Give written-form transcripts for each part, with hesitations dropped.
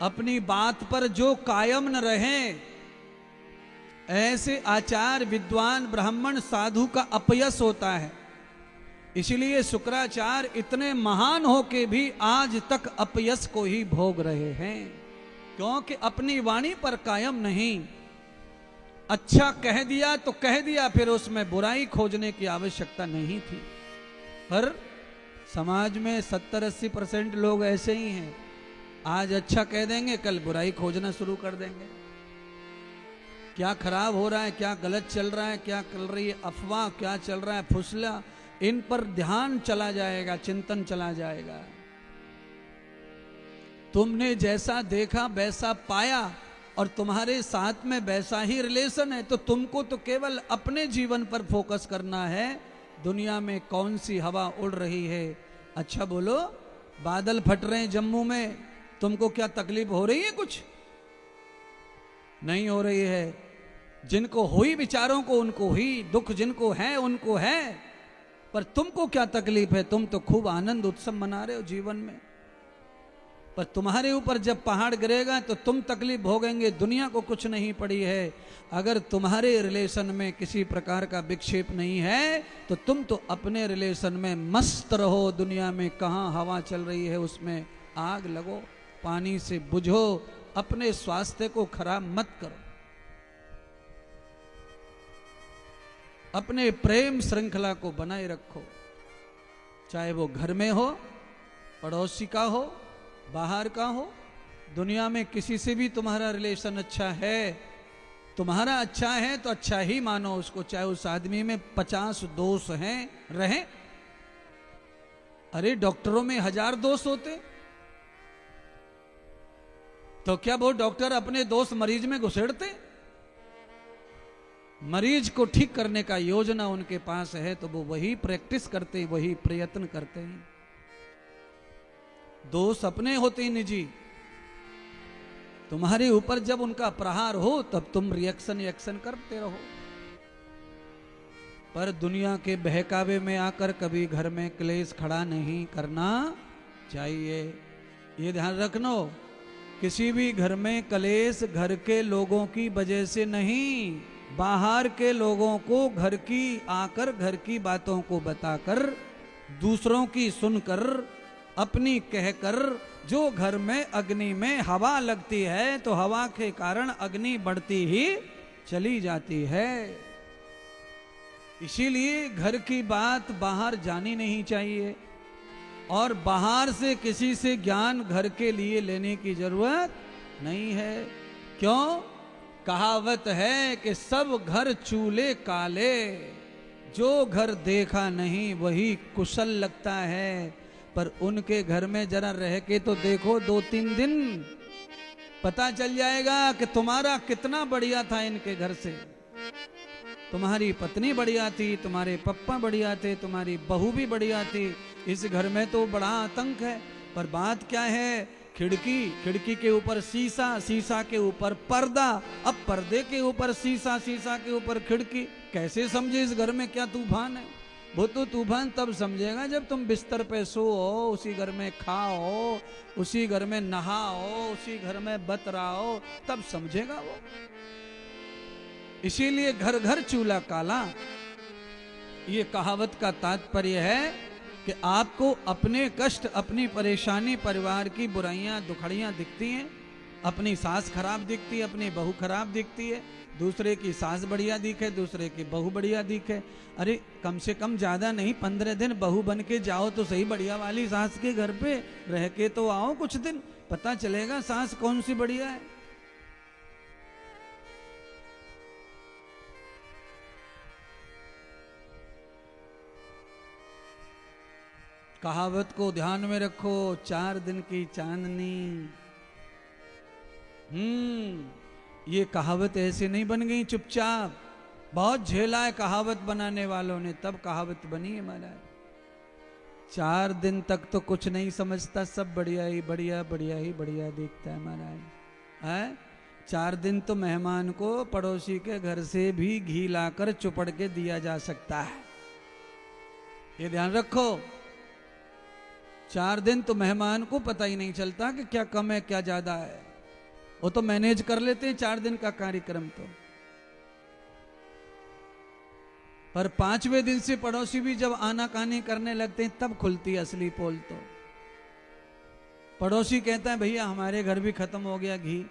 अपनी बात पर जो कायम न रहे, ऐसे आचार विद्वान ब्राह्मण साधु का अपयश होता है। इसलिए शुक्राचार्य इतने महान होके भी आज तक अपयश को ही भोग रहे हैं, क्योंकि अपनी वाणी पर कायम नहीं। अच्छा कह दिया तो कह दिया, फिर उसमें बुराई खोजने की आवश्यकता नहीं थी। पर समाज में 70-80% लोग ऐसे ही हैं, आज अच्छा कह देंगे, कल बुराई खोजना शुरू कर देंगे। क्या खराब हो रहा है, क्या गलत चल रहा है, क्या चल रही है अफवाह, क्या चल रहा है फुसला, इन पर ध्यान चला जाएगा, चिंतन चला जाएगा। तुमने जैसा देखा वैसा पाया और तुम्हारे साथ में वैसा ही रिलेशन है, तो तुमको तो केवल अपने जीवन पर फोकस करना है। दुनिया में कौन सी हवा उड़ रही है? अच्छा बोलो, बादल फट रहे हैं जम्मू में, तुमको क्या तकलीफ हो रही है? कुछ नहीं हो रही है। जिनको हुई विचारों को उनको हुई, दुख जिनको है उनको है, पर तुमको क्या तकलीफ है? तुम तो खूब आनंद उत्सव मना रहे हो जीवन में। पर तुम्हारे ऊपर जब पहाड़ गिरेगा तो तुम तकलीफ भोगेंगे, दुनिया को कुछ नहीं पड़ी है। अगर तुम्हारे रिलेशन में किसी प्रकार का विक्षेप नहीं है तो तुम तो अपने रिलेशन में मस्त रहो। दुनिया में कहाँ हवा चल रही है उसमें आग लगो, पानी से बुझो, अपने स्वास्थ्य को खराब मत करो। अपने प्रेम श्रृंखला को बनाए रखो, चाहे वो घर में हो, पड़ोसी का हो, बाहर का हो। दुनिया में किसी से भी तुम्हारा रिलेशन अच्छा है, तुम्हारा अच्छा है तो अच्छा ही मानो उसको, चाहे उस आदमी में 50 दोष हैं रहे। अरे डॉक्टरों में 1000 दोष होते, तो क्या वो डॉक्टर अपने दोस्त मरीज में घुसेड़ते? मरीज को ठीक करने का योजना उनके पास है तो वो वही प्रैक्टिस करते हैं, वही प्रयत्न करते हैं। दोष अपने होते हैं निजी, तुम्हारे ऊपर जब उनका प्रहार हो तब तुम रिएक्शन करते रहो। पर दुनिया के बहकावे में आकर कभी घर में क्लेश खड़ा नहीं करना चाहिए, ये ध्यान रखना। किसी भी घर में कलेश घर के लोगों की वजह से नहीं, बाहर के लोगों को घर की आकर घर की बातों को बताकर, दूसरों की सुनकर, अपनी कहकर, जो घर में अग्नि में हवा लगती है तो हवा के कारण अग्नि बढ़ती ही चली जाती है। इसीलिए घर की बात बाहर जानी नहीं चाहिए और बाहर से किसी से ज्ञान घर के लिए लेने की जरूरत नहीं है। क्यों? कहावत है कि सब घर चूल्हे काले, जो घर देखा नहीं वही कुशल लगता है। पर उनके घर में जरा रह के तो देखो 2-3 दिन, पता चल जाएगा कि तुम्हारा कितना बढ़िया था इनके घर से। तुम्हारी पत्नी बढ़िया थी, तुम्हारे पप्पा बढ़िया थे, तुम्हारी बहू भी बढ़िया थी, इस घर में तो बड़ा आतंक है। पर बात क्या है? खिड़की के ऊपर शीशा, शीशा के ऊपर पर्दा, अब पर्दे के ऊपर शीशा, शीशा के ऊपर खिड़की। कैसे समझे इस घर में क्या तूफान है? वो तो तूफान तब समझेगा जब तुम बिस्तर पे सो, उसी घर में खाओ, उसी घर में नहाओ, उसी घर में बत रहो, तब समझेगा वो। इसीलिए घर घर चूल्हा काला, ये कहावत का तात्पर्य है कि आपको अपने कष्ट, अपनी परेशानी, परिवार की बुराइयां दुखड़ियां दिखती हैं। अपनी सास खराब दिखती है, अपनी बहू खराब दिखती है, दूसरे की सास बढ़िया दिखे, दूसरे की बहू बढ़िया दिखे। अरे कम से कम ज्यादा नहीं, 15 दिन बहू बन के जाओ तो सही बढ़िया वाली सास के घर पे रह के तो आओ कुछ दिन, पता चलेगा सास कौन सी बढ़िया है। कहावत को ध्यान में रखो, 4 दिन की चांदनी। ये कहावत ऐसे नहीं बन गई चुपचाप, बहुत झेला है कहावत बनाने वालों ने, तब कहावत बनी है महाराज। 4 दिन तक तो कुछ नहीं समझता, सब बढ़िया ही बढ़िया, बढ़िया ही बढ़िया दिखता है महाराज। है 4 दिन तो मेहमान को पड़ोसी के घर से भी घी लाकर चुपड़ के दिया जा सकता है, ये ध्यान रखो। 4 दिन तो मेहमान को पता ही नहीं चलता कि क्या कम है क्या ज्यादा है। वो तो मैनेज कर लेते हैं 4 दिन का कार्यक्रम तो। पर 5वें दिन से पड़ोसी भी जब आनाकानी करने लगते हैं तब खुलती है असली पोल। तो पड़ोसी कहता है भैया हमारे घर भी खत्म हो गया घी,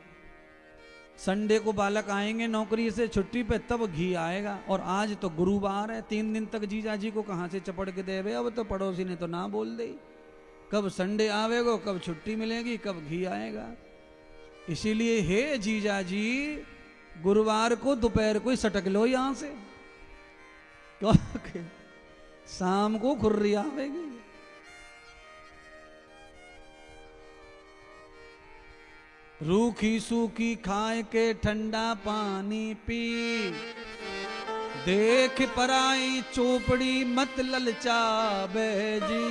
संडे को बालक आएंगे नौकरी से छुट्टी पे तब घी आएगा, और आज तो गुरुवार है, 3 दिन तक जीजा जी को कहां से चपड़ के देवे। अब तो पड़ोसी ने तो ना बोल दी, कब संडे आवेगो, कब छुट्टी मिलेगी, कब घी आएगा। इसीलिए हे जीजा जी गुरुवार को दोपहर को ही सटक लो यहां से, क्योंकि शाम को खुर्री आवेगी। रूखी सूखी खाए के ठंडा पानी पी, देख पराई चोपड़ी मत ललचावे जी।